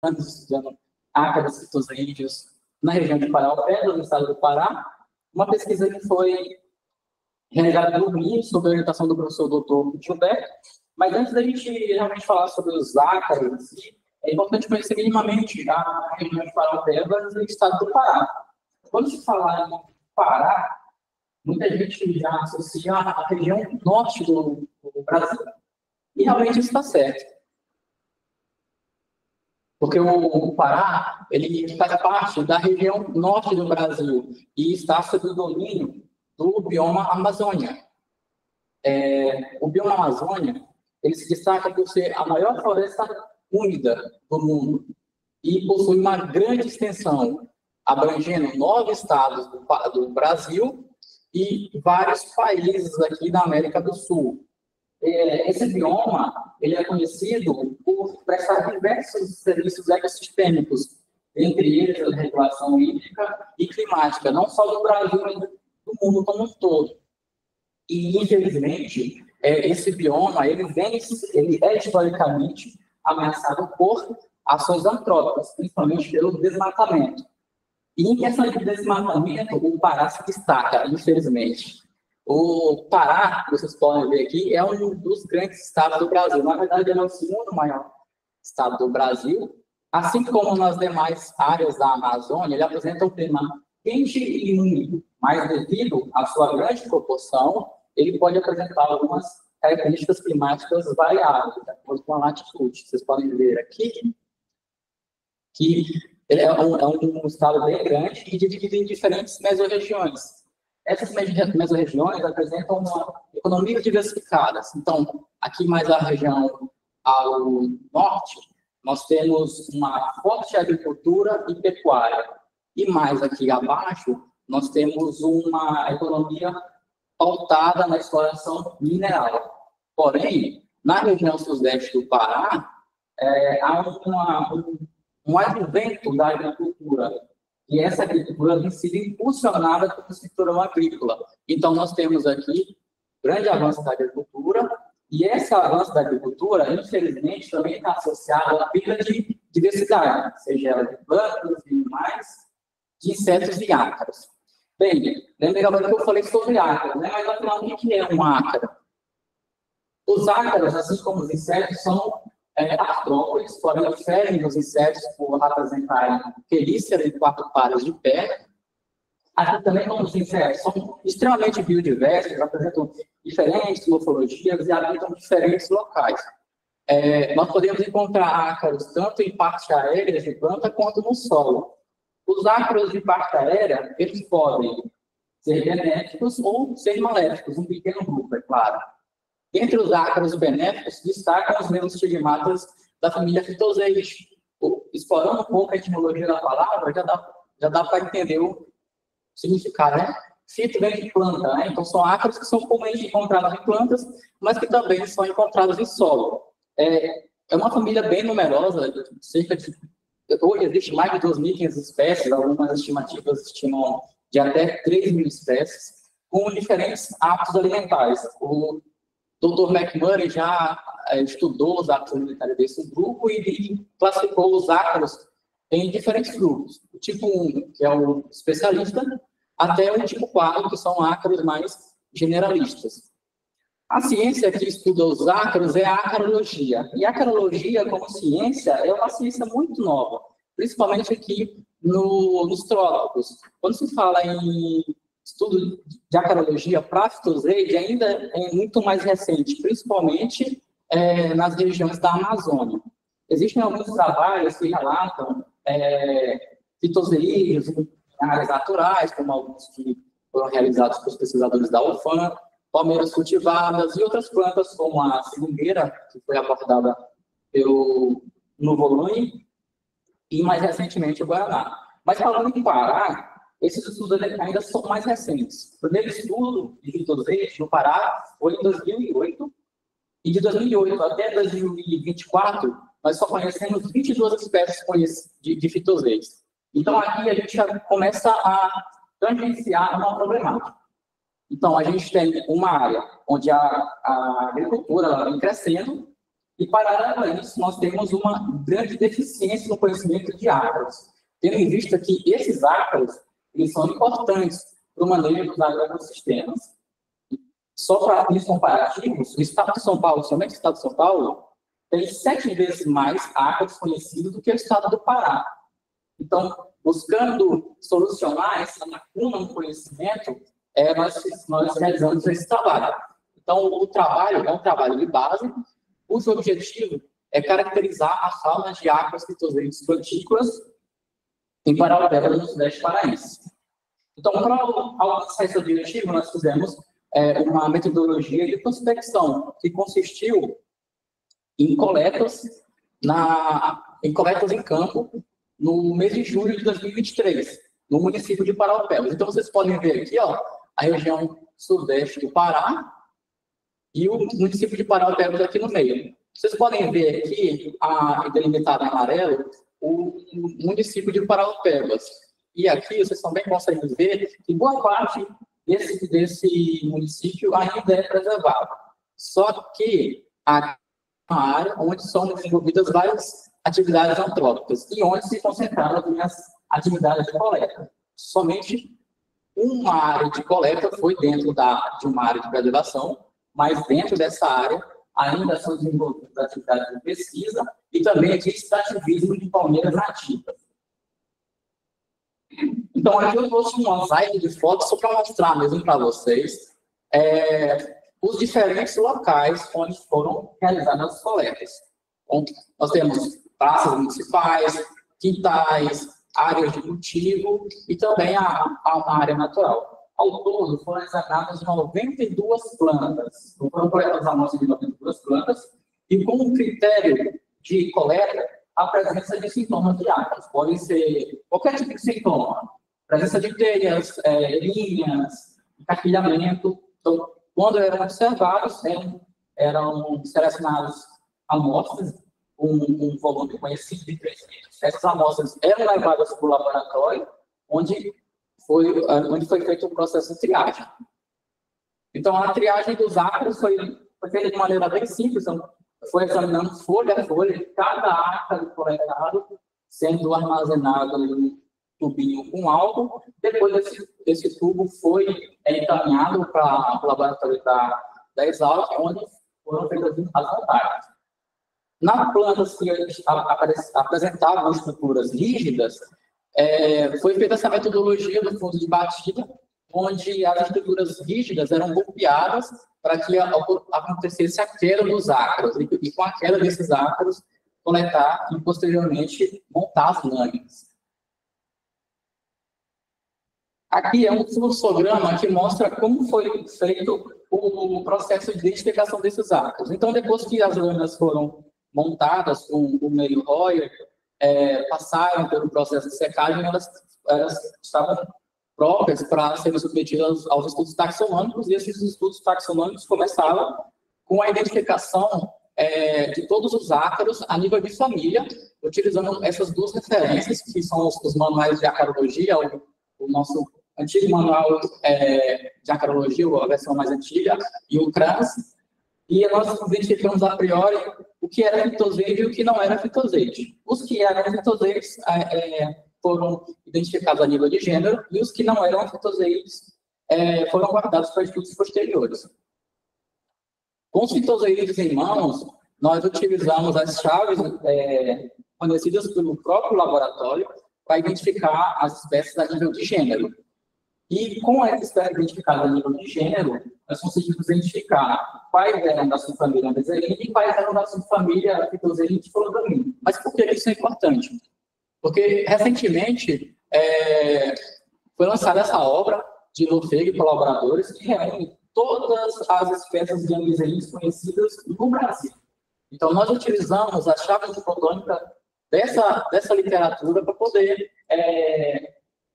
anos estudando ácaros e fitosaídeos na região de Paraupebas, no estado do Pará. Uma pesquisa que foi realizada pelo MIM, sob a orientação do professor Dr. Gilberto. Mas antes da gente realmente falar sobre os ácaros, é importante conhecer minimamente a região de Paraupebas e o estado do Pará. Quando se fala em Pará, muita gente já associa a região norte do Brasil. E realmente isso está certo. Porque o Pará, ele faz parte da região norte do Brasil e está sob o domínio do bioma Amazônia. O bioma Amazônia, ele se destaca por ser a maior floresta úmida do mundo e possui uma grande extensão, abrangendo 9 estados do Brasil e vários países aqui da América do Sul. Esse bioma ele é conhecido por prestar diversos serviços ecossistêmicos, entre eles a regulação hídrica e climática, não só do Brasil, mas do mundo como um todo. E, infelizmente, esse bioma ele é historicamente ameaçado por ações antrópicas, principalmente pelo desmatamento. E em questão de desmatamento, o Pará se destaca, infelizmente. O Pará, vocês podem ver aqui, é um dos grandes estados do Brasil. Na verdade, ele é o segundo maior estado do Brasil. Assim como nas demais áreas da Amazônia, ele apresenta um clima quente e úmido, mas devido à sua grande proporção, ele pode apresentar algumas características climáticas variáveis, de acordo com a latitude. Vocês podem ver aqui que ele é um estado bem grande e dividido em diferentes mesorregiões. Essas mesorregiões apresentam uma economia diversificada. Então, aqui mais a região ao norte, nós temos uma forte agricultura e pecuária. E mais aqui abaixo, nós temos uma economia pautada na exploração mineral. Porém, na região sudeste do Pará, há um advento da agricultura. E essa agricultura tem sido impulsionada pelo setor agrícola. Então, nós temos aqui grande avanço da agricultura, e esse avanço da agricultura, infelizmente, também está associado à perda de diversidade, seja ela de plantas, de animais, de insetos e ácaros. Bem, lembrei agora que eu falei sobre ácaro, né? Mas afinal, o que é um ácaro? Os ácaros, assim como os insetos, são artrópodes, porém diferem dos insetos por apresentarem quelíceras em 4 pares de pé. Aqui também, como os insetos são extremamente biodiversos, apresentam diferentes morfologias e habitam diferentes locais. Nós podemos encontrar ácaros tanto em partes aéreas de planta quanto no solo. Os ácaros de parte aérea, eles podem ser benéficos ou ser maléficos, um pequeno grupo, é claro. Entre os ácaros benéficos, destacam os neostigmatas da família Phytosaceae. Explorando um pouco a etimologia da palavra, já dá para entender o significado, né? Fito vem de planta, né? Então são ácaros que são comumente encontrados em plantas, mas que também são encontrados em solo. É uma família bem numerosa, hoje existe mais de 2.500 espécies, algumas estimativas estimam de até 3.000 espécies, com diferentes hábitos alimentares. O Dr. McMurray já estudou os hábitos alimentares desse grupo e classificou os ácaros em diferentes grupos. O tipo 1, que é o especialista, até o tipo 4, que são ácaros mais generalistas. A ciência que estuda os ácaros é a acarologia. E a acarologia, como ciência, é uma ciência muito nova, principalmente aqui nos trópicos. Quando se fala em estudo de acarologia para Phytosaceae ainda é muito mais recente, principalmente nas regiões da Amazônia. Existem alguns trabalhos que relatam fitosaídeos em áreas naturais, como alguns que foram realizados pelos pesquisadores da UFAM, palmeiras cultivadas e outras plantas, como a seringueira, que foi abordada no Volume, e mais recentemente o Guaraná. Mas falando em Pará, esses estudos ainda são mais recentes. O primeiro estudo de Phytosaceae no Pará foi em 2008, e de 2008 até 2024, nós só conhecemos 22 espécies de Phytosaceae. Então, aqui a gente já começa a tangenciar uma problemática. Então, a gente tem uma área onde a agricultura vem crescendo, E, paralelo a isso, nós temos uma grande deficiência no conhecimento de ácaros, tendo em vista que esses ácaros eles são importantes para o manejo dos agroecossistemas. Só para fins comparativos, o estado de São Paulo, somente o estado de São Paulo, tem 7 vezes mais ácaros conhecidos do que o estado do Pará. Então, buscando solucionar essa lacuna no conhecimento, nós realizamos esse trabalho. Então, o trabalho é um trabalho de base, cujo objetivo é caracterizar a fauna de ácaros fitoseides frutícolas em Paraupeba, no Sudeste Paraense. Então, para alcançar esse objetivo, nós fizemos uma metodologia de prospecção que consistiu em coletas em campo no mês de julho de 2023, no município de Paraupeba. Então, vocês podem ver aqui, ó, a região sudeste do Pará e o município de Paraupeba aqui no meio. Vocês podem ver aqui, delimitado em amarelo, o município de Paraupebas. E aqui, vocês também conseguem ver que boa parte desse município ainda é preservado. Só que há uma área onde são desenvolvidas várias atividades antrópicas e onde se concentraram as atividades de coleta. Somente uma área de coleta foi dentro de uma área de preservação, mas dentro dessa área ainda são desenvolvidas atividades de pesquisa e também existe extrativismo de palmeiras nativas. Então, aqui eu trouxe um mosaico de fotos só para mostrar mesmo para vocês os diferentes locais onde foram realizadas as coletas. Então, nós temos praças municipais, quintais, áreas de cultivo e também uma área natural. Ao todo, foram examinadas 92 plantas. Então, foram coletadas amostras de 92 plantas e com um critério de coleta, a presença de sintomas de ácaros. Podem ser qualquer tipo de sintoma. Presença de teias, linhas, encarquilhamento. Então, quando eram observados, eram selecionadas amostras, um volume conhecido de 3 litros. Essas amostras eram levadas para o laboratório, onde foi feito o processo de triagem. Então, a triagem dos ácaros foi feita de maneira bem simples. Então, foi examinando folha a folha, cada ácaro coletado, sendo armazenado em um tubinho com álcool. Depois, esse tubo foi encaminhado para o laboratório da Exalc, onde foram feitas as montagens. Nas plantas que apresentavam estruturas rígidas, foi feita essa metodologia do fundo de batida, onde as estruturas rígidas eram golpeadas para que acontecesse a queda dos ácaros, e com a queda desses ácaros, coletar e, posteriormente, montar as lâminas. Aqui é um fluxograma que mostra como foi feito o processo de identificação desses ácaros. Então, depois que as lâminas foram montadas com o meio Royer, passaram pelo processo de secagem, elas estavam próprias para serem submetidas aos estudos taxonômicos, e esses estudos taxonômicos começavam com a identificação de todos os ácaros a nível de família, utilizando essas duas referências, que são os manuais de acarologia, o nosso antigo manual de acarologia, a versão mais antiga, e o CRANS, e nós identificamos a priori o que era fitoseide e o que não era fitoseide. Os que eram fitoseides foram identificados a nível de gênero, e os que não eram fitoseides foram guardados para estudos posteriores. Com os fitoseides em mãos, nós utilizamos as chaves fornecidas pelo próprio laboratório para identificar as espécies a nível de gênero. E com essas espécies identificadas a nível de gênero, nós conseguimos identificar quais eram da subfamília Meserine e quais eram da subfamília Phytoserine e Philodendron. Mas por que isso é importante? Porque, recentemente, foi lançada essa obra de Lofegue e colaboradores, que reúne todas as espécies de Meserines conhecidas no Brasil. Então, nós utilizamos a chave fotônica dessa literatura para poder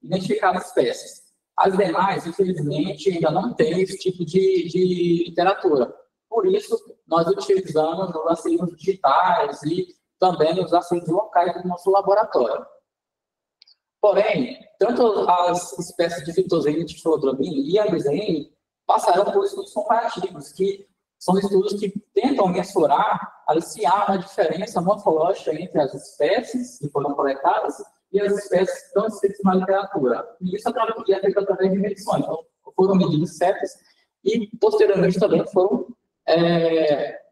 identificar as espécies. As demais, infelizmente, ainda não tem esse tipo de literatura. Por isso, nós utilizamos os acervos digitais e também os acervos locais do nosso laboratório. Porém, tanto as espécies de Phytoserine, Philodendron e a Meserine passaram por estudos comparativos, que são estudos que tentam mensurar, se há uma diferença morfológica entre as espécies que foram coletadas e as espécies que estão descritas na literatura. E isso é feito através de medições. Então, foram medidos CEPs e, posteriormente, também foram,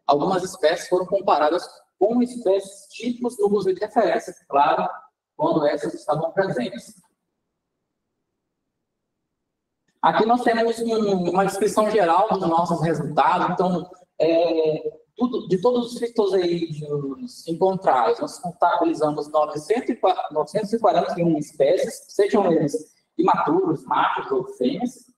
algumas espécies foram comparadas com espécies típicos do museu de referência, claro, quando essas estavam presentes. Aqui nós temos uma descrição geral dos nossos resultados. Então, de todos os fitozeídeos encontrados, nós contabilizamos 941 espécies, sejam eles imaturos, machos ou fêmeas,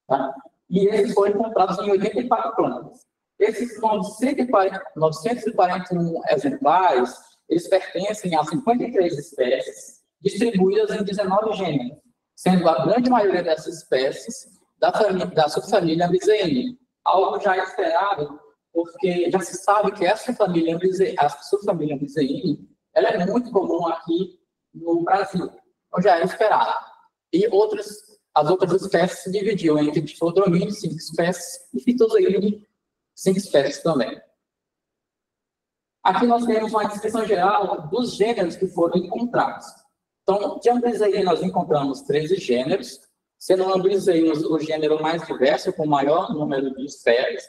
tá? E esses foram encontrados em 84 plantas. Esses 941 exemplares, eles pertencem a 53 espécies, distribuídas em 19 gêneros, sendo a grande maioria dessas espécies da subfamília Ambrizeni, algo já esperado, porque já se sabe que essa subfamília Ambrizeni, ela é muito comum aqui no Brasil, então já é esperado. E as outras espécies se dividiam entre Tiflodomínio, 5 espécies, e Fitozeíde, 5 espécies também. Aqui nós temos uma descrição geral dos gêneros que foram encontrados. Então, de Ambrizeni nós encontramos 13 gêneros, sendo o Ambrizeni o gênero mais diverso, com o maior número de espécies.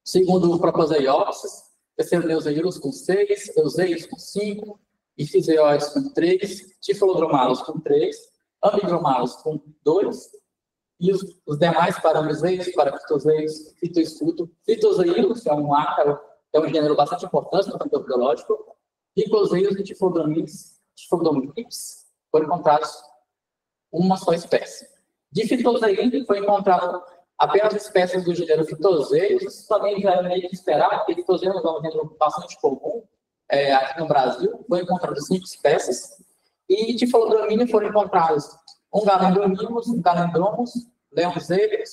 Segundo o Proposeopsis, terceiro Neuzeirus com 6, Euseius com 5, Iphiseoides com 3, Tiflodromalus com 3, Ambidromalus com 2, e os demais para Ambrizeios, para Fitozeios, Fitoescuto, Fitozeirus, que é um ácaro, é um gênero bastante importante no campo biológico, Ricozeios e Tiflodomíneos, foram encontrados uma só espécie. De Fitozeíde foi encontrado apenas espécies do gênero Fitozeios. Isso também já é meio que esperado, porque Fitozeios é um gênero bastante comum aqui no Brasil. Foi encontrado 5 espécies. E de Tiflodromínio foram encontrados um Galendromimus, um Galendromus, Leonzeiros,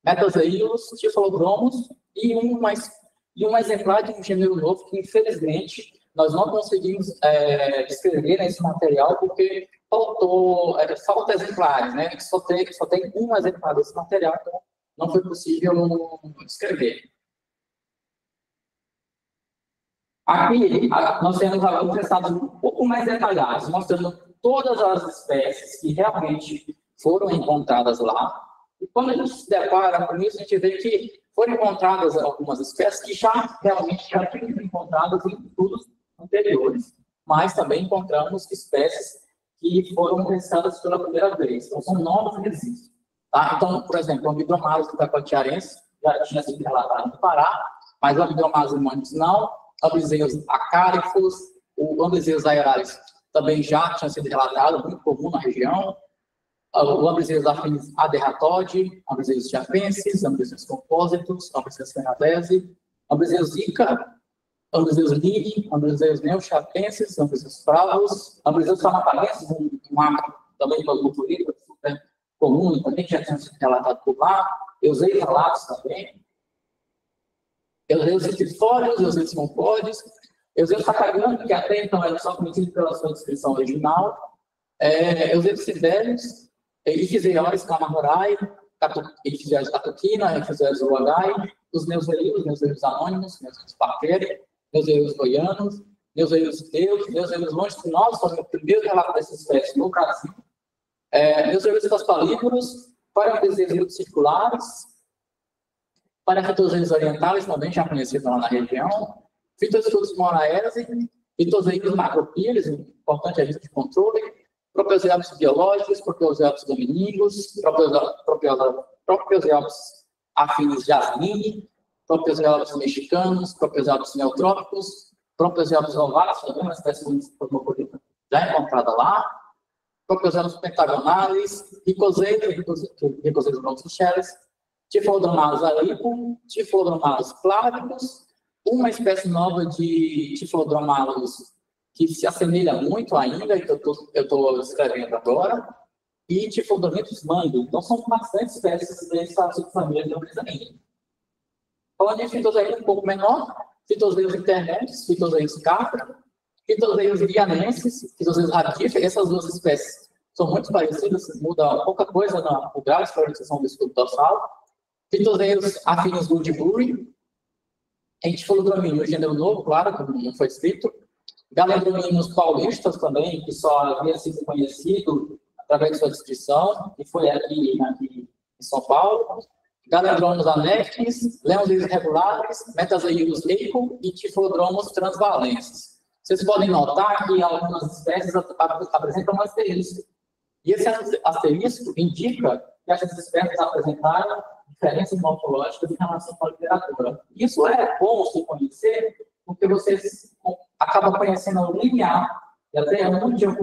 Metazeilus, Tiflodromus e um exemplar de um gênero novo que, infelizmente, nós não conseguimos descrever nesse material porque falta exemplares, né? Só tem um exemplar desse material, então não foi possível descrever. Aqui nós temos alguns resultados um pouco mais detalhados, mostrando todas as espécies que realmente foram encontradas lá. E quando a gente se depara com isso, a gente vê que foram encontradas algumas espécies que realmente já tinham sido encontradas em estudos anteriores, mas também encontramos espécies que foram registradas pela primeira vez. Então, são novos registros. Tá? Então, por exemplo, o Ambidromalus taquatiarense já tinha sido relatado no Pará, mas o Ambidromalus humanis não, o Ambrizeios acárifos, o Ambrizeios aeralis também já tinha sido relatado, muito comum na região, o Ambrizeios affinis aderratodi, Ambrizeios japensis, Ambrizeios compositus, Ambrizeios fernandesi, Ambrizeios ica, Ambrizeios ligi, Ambrizeios neochapensis, Ambrizeios bravos, Ambrizeios samatarensis, um ácaro também cosmopolita, super comum, também já tinha sido relatado por lá, Euseios alatus também, Euseios citrifólios, Euseios compódios, Euseios sacagano, que até então era só conhecido pela sua descrição original, Euseios sidérios, Iphiseoides clamahorai, Iphiseoides catuquina, Iphiseoides uruguai, os Neuseiros anônimos, Neuseiros parqueri, Neuseiros goianos, Neuseiros teus, Neuseiros longitudinosos, foi o primeiro relato dessa espécie no Brasil, Neuseiros paspalívoros, Parambrizeiros circulares, Parafitozeiros orientais, também já conhecido lá na região, Fitoescutus moraese, Fitozeiros macropílis, importante agente de controle, Propioseopsis biológicos, Propioseopsis dominingos, Propioseopsis affinis jasmini, Propioseopsis mexicanos, Propioseopsis neotrópicos, Propioseopsis ovatus, também uma espécie cosmopolita já encontrada lá, Propioseopsis pentagonales, Ricozeiros bronchicheles, Tiflodromalus alipum, Tiflodromalus clavicus, uma espécie nova de Tiflodromalus que se assemelha muito ainda, que eu estou escrevendo agora, e Tiflodromitus mango. Então, são bastante espécies dessa subfamília de Ambrizeni. Falando de Fitozeíros um pouco menor, Fitozeíros internetes, Fitozeíros capra, Fitozeíros guianenses, Fitozeíros radíferos, essas duas espécies são muito parecidas, muda pouca coisa no grau de floralização do escudo dorsal. Fitoseiros afins Woodbury, Entifilodromínio, gênero novo, claro, como não foi escrito. Galedromínios paulistas também, que só havia sido conhecido através de sua descrição, que foi aqui em São Paulo. Galedromos anéfilis, leões regulares, metazoídeos eico e tiflodromos transvalenses. Vocês podem notar que algumas espécies apresentam um asterisco. E esse asterisco indica que essas espécies apresentaram diferenças morfológicas em relação à literatura. Isso é bom se conhecer, porque vocês acabam conhecendo o linear e até onde eu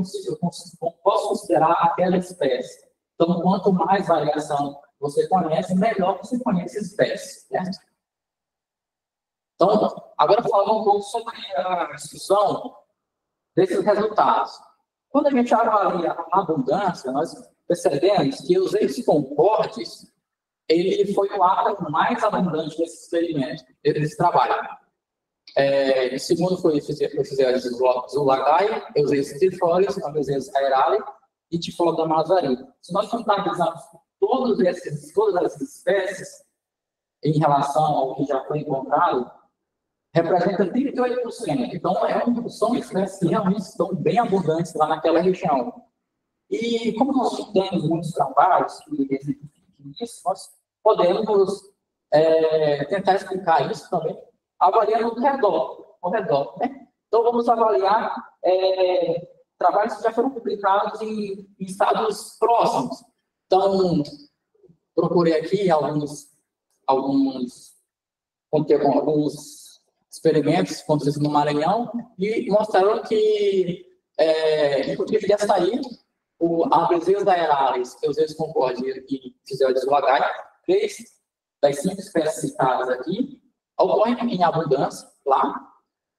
posso considerar aquela espécie. Então, quanto mais variação você conhece, melhor você conhece a espécie, certo? Então, agora falando um pouco sobre a discussão desses resultados. Quando a gente avalia a abundância, nós percebemos que os eixos concordes, ele foi o átomo mais abundante desse experimento, desse trabalho. O segundo foi o Eufyseus zulagae, Euseus trifolis, Euseus aerale e Tiflodamazari. Se nós contabilizarmos todas essas espécies em relação ao que já foi encontrado, representa 38%. Então, são espécies que realmente estão bem abundantes lá naquela região. E como nós temos muitos trabalhos que exemplificam isso, nós podemos tentar explicar isso também, avaliando ao redor, né? Então, vamos avaliar trabalhos que já foram publicados em estados próximos. Então, procurei aqui alguns experimentos conduzidos no Maranhão e mostraram que, inclusive, dessa aí, a Abezeus aeralis, Euseus concorde e Eufyseus zulagae, 3 das 5 espécies citadas aqui, ocorrem em abundância lá.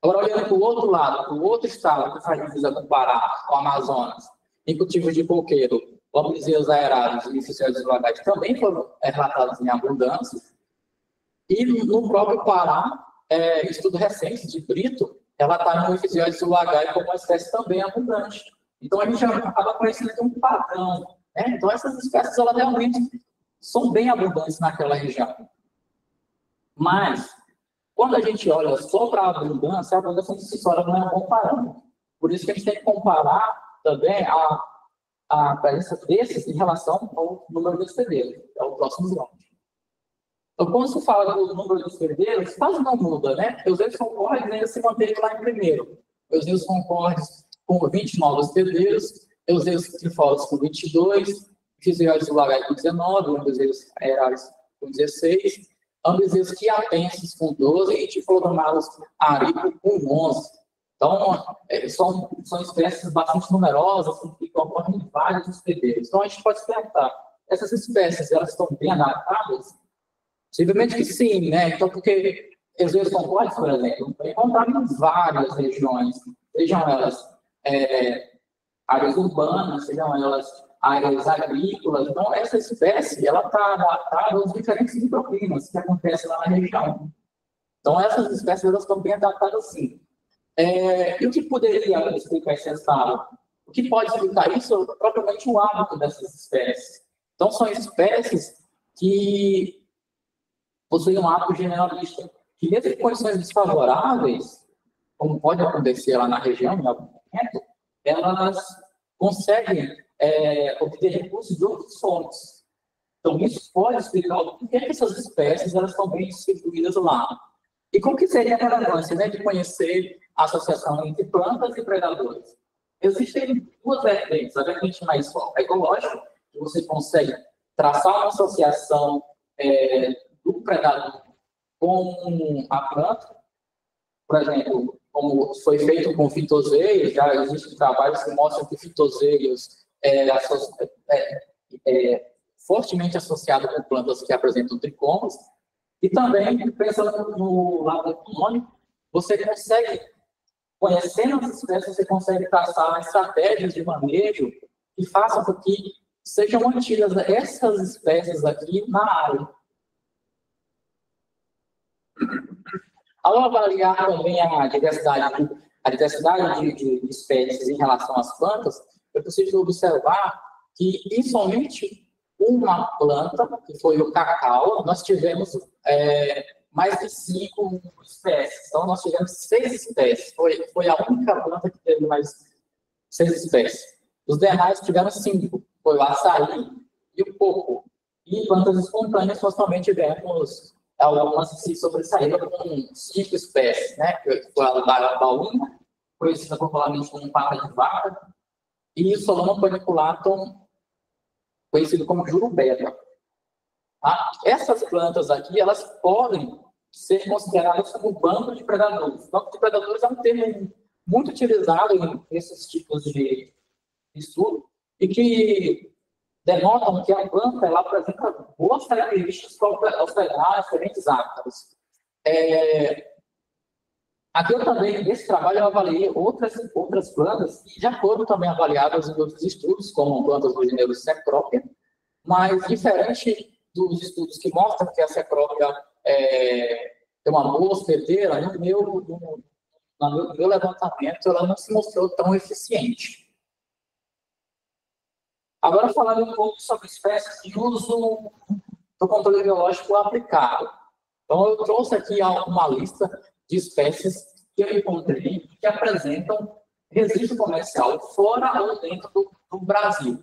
Agora, olhando para o outro lado, para o outro estado que faz precisa comparar com o Amazonas, em cultivos de coqueiro, o Abezeus aeralis e Eufyseus zulagae também foram relatados em abundância. E no próprio Pará, estudo recente de Brito, relataram o Eufyseus zulagae como uma espécie também abundante. Então, a gente já acaba conhecendo um padrão, né? Então, essas espécies, elas realmente são bem abundantes naquela região. Mas, quando a gente olha só para a abundância de si só não é um bom parâmetro. Por isso que a gente tem que comparar também a presença desses em relação ao número de hospedeiros, que é o próximo slide. Então, quando se fala do número de hospedeiros, quase não muda, né? Euseus concordes ainda se manteve lá em primeiro. Euseus concordes com 29 hospedeiros, Euseus trifolis com 22, Eufyseus zulagae com 19, Euseus aeralis com 16, Euseus quiapensis com 12 e Tiflodamallus arico com 11. Então, são espécies bastante numerosas que ocorrem em vários hospedeiros. Então, a gente pode se perguntar, essas espécies, elas estão bem adaptadas? Possivelmente que sim, né? Então, porque Euseus concordes, por exemplo, foi encontrado em várias regiões, sejam elas áreas urbanas, sejam elas áreas agrícolas. Então, essa espécie ela está adaptada aos diferentes microclimas que acontecem lá na região. Então, essas espécies elas estão bem adaptadas, sim. E o que poderia explicar esse estado? O que pode explicar isso é propriamente o hábito dessas espécies. Então, são espécies que possuem um hábito generalista, que mesmo em condições desfavoráveis, como pode acontecer lá na região, em algum momento, elas conseguem obter recursos de outras fontes. Então, isso pode explicar o porquê que essas espécies elas estão bem distribuídas lá. E como que seria a relevância, né, de conhecer a associação entre plantas e predadores? Existem duas vertentes. A vertente mais ecológica, que você consegue traçar uma associação do predador com a planta. Por exemplo, como foi feito com fitoseiros, já existem trabalhos que mostram que fitoseiros fortemente associado com plantas que apresentam tricomas. E também, pensando no lado econômico, você consegue, conhecendo as espécies, você consegue traçar estratégias de manejo que façam com que sejam mantidas essas espécies aqui na área. Ao avaliar também a diversidade de espécies em relação às plantas, é possível observar que, somente uma planta, que foi o cacau. Nós tivemos mais de 5 espécies. Então, nós tivemos 6 espécies. Foi a única planta que teve mais 6 espécies. Os demais tiveram 5. Foi o açaí e o coco. E plantas espontâneas, nós também tivemos algumas que se sobressaíram com 5 espécies, né? Que foi a baúna, conhecida popularmente como pata de vaca, e o Solanum paniculatum, conhecido como jurubeba. Tá? Essas plantas aqui, elas podem ser consideradas como banco de predadores. Banco de predadores é um termo muito utilizado nesses tipos de estudo e que denotam que a planta ela apresenta boas características para hospedar diferentes ácaros. Aqui eu também, nesse trabalho, eu avaliei outras plantas que já foram também avaliadas em outros estudos, como plantas do gênero Cecropia, mas diferente dos estudos que mostram que a Cecropia é uma boa hospedeira, no meu levantamento, ela não se mostrou tão eficiente. Agora, falando um pouco sobre espécies de uso do controle biológico aplicado. Então, eu trouxe aqui uma lista de espécies que eu encontrei que apresentam registro comercial fora ou dentro do Brasil.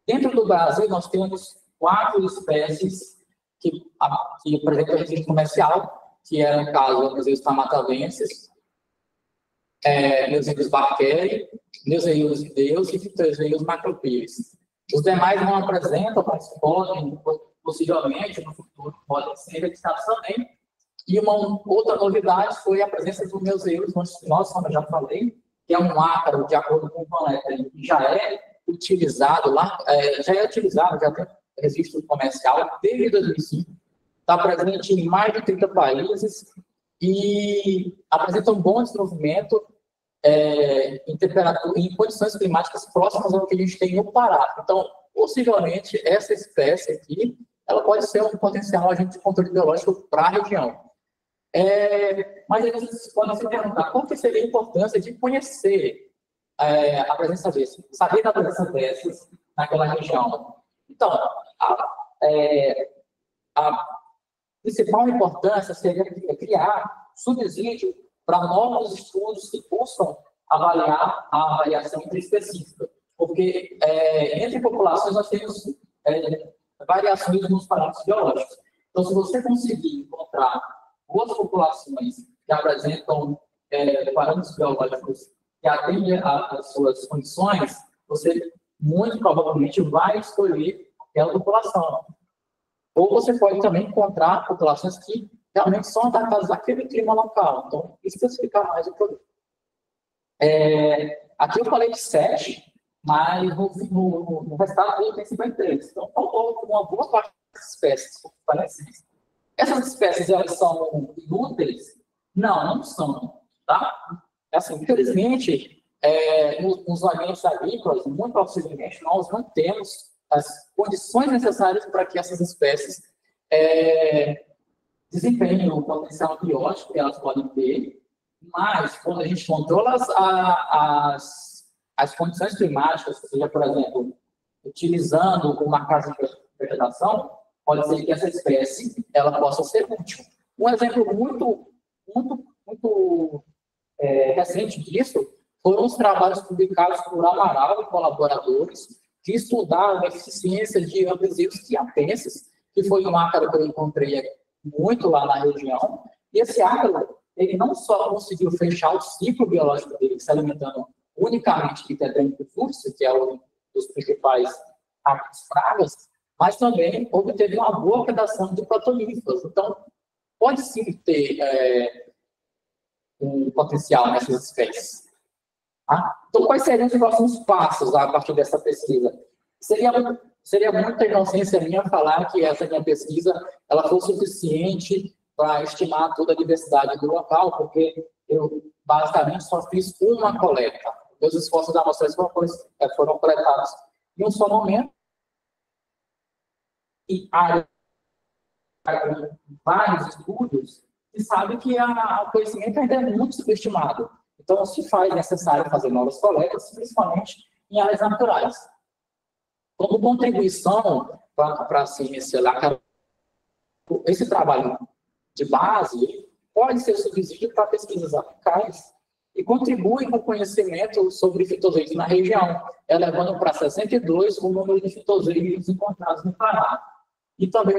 Dentro do Brasil, nós temos 4 espécies que apresentam registro comercial, que é, no caso, Neuseiros tamatavensis, Neuseiros barkeri, Neuseiros ideus e Phytoeus macropires. Os demais não apresentam, mas podem, possivelmente, no futuro, podem ser registrados também. E uma outra novidade foi a presença dos Neuseiros nossa, como eu já falei, que é um ácaro, de acordo com o Van Letteren, que já é utilizado lá, já tem registro comercial desde 2005, está presente em mais de 30 países e apresenta um bom desenvolvimento em condições climáticas próximas ao que a gente tem no Pará. Então, possivelmente, essa espécie aqui, ela pode ser um potencial agente de controle biológico para a região. Mas aí vocês podem se perguntar qual que seria a importância de conhecer a presença desses, saber da presença dessas naquela região. Então, a principal importância seria criar subsídio para novos estudos que possam avaliar a variação intraespecífica. Porque entre populações nós temos variações nos parâmetros biológicos. Então, se você conseguir encontrar boas populações que apresentam parâmetros biológicos que atendem às suas condições, você muito provavelmente vai escolher aquela população. Ou você pode também encontrar populações que realmente são adaptadas àquele clima local. Então, especificar mais o produto. Aqui eu falei de 7, mas no restado tem 53. Então, faltou uma boa parte das espécies parecidas. Essas espécies, elas são inúteis? Não são. Tá? Assim, infelizmente, nos ambientes agrícolas, muito possivelmente, nós não temos as condições necessárias para que essas espécies desempenhem o potencial biótico que elas podem ter, mas quando a gente controla as condições climáticas, seja, por exemplo, utilizando uma casa de vegetação, pode ser que essa espécie ela possa ser útil. Um exemplo muito recente disso foram os trabalhos publicados por Amaral e colaboradores que estudaram a eficiência de Ambroseus chiapensis, que foi um ácaro que eu encontrei muito lá na região. E esse ácaro, ele não só conseguiu fechar o ciclo biológico dele, se alimentando unicamente de Tetramicum furcea, que é um dos principais ácaros pragas, mas também obteve uma boa predação de protoníferos. Então, pode sim ter um potencial nessas espécies. Tá? Então, quais seriam os próximos passos a partir dessa pesquisa? Seria muita inocência minha falar que essa minha pesquisa ela foi suficiente para estimar toda a diversidade do local, porque eu basicamente só fiz uma coleta. Meus esforços da amostragem foram coletados em um só momento, e há vários estudos que sabem que o conhecimento ainda é muito subestimado. Então, se faz necessário fazer novas coletas, principalmente em áreas naturais. Como contribuição, para a ciência lá. Esse trabalho de base pode ser subsídio para pesquisas aplicais e contribui com o conhecimento sobre fitozoídes na região, elevando para 62 o número de fitozoídes encontrados no Pará. E também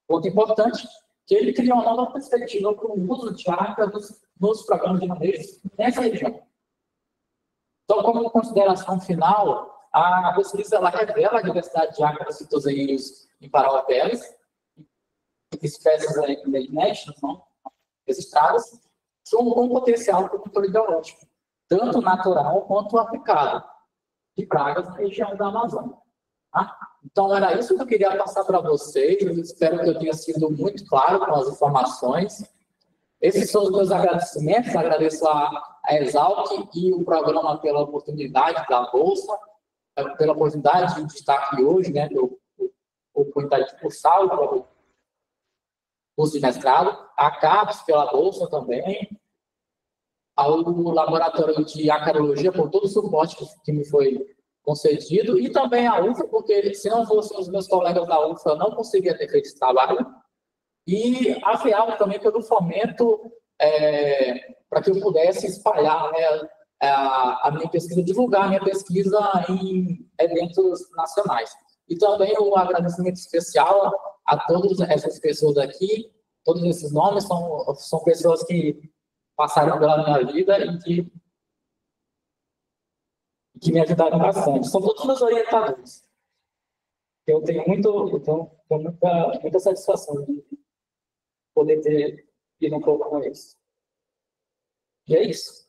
ponto importante, que ele cria uma nova perspectiva para o uso de ácaros nos programas de manejo nessa região. Então, como consideração final, a pesquisa ela revela a diversidade de ácaros fitozoídeos em Parauapebas, espécies inéditas, não registradas, com potencial para o controle biológico, tanto natural quanto aplicado, de pragas na região da Amazônia. Tá? Então, era isso que eu queria passar para vocês. Eu espero que eu tenha sido muito claro com as informações. Esses são os meus agradecimentos. Agradeço a Exalc e o programa pela oportunidade da Bolsa, pela oportunidade de estar aqui hoje, né, pela oportunidade de cursar o curso de mestrado, a CAPES pela Bolsa também, ao Laboratório de Acarologia por todo o suporte que me foi concedido, e também a UFA, porque se não fossem os meus colegas da UFA, eu não conseguia ter feito esse trabalho, e a FEAL também pelo fomento para que eu pudesse espalhar, né, a minha pesquisa, divulgar a minha pesquisa em eventos nacionais. E também o agradecimento especial a todas essas pessoas aqui. Todos esses nomes são pessoas que passaram pela minha vida e que me ajudaram bastante. São todos meus orientadores. Eu tenho muita satisfação de poder ter ido um pouco com eles. E é isso.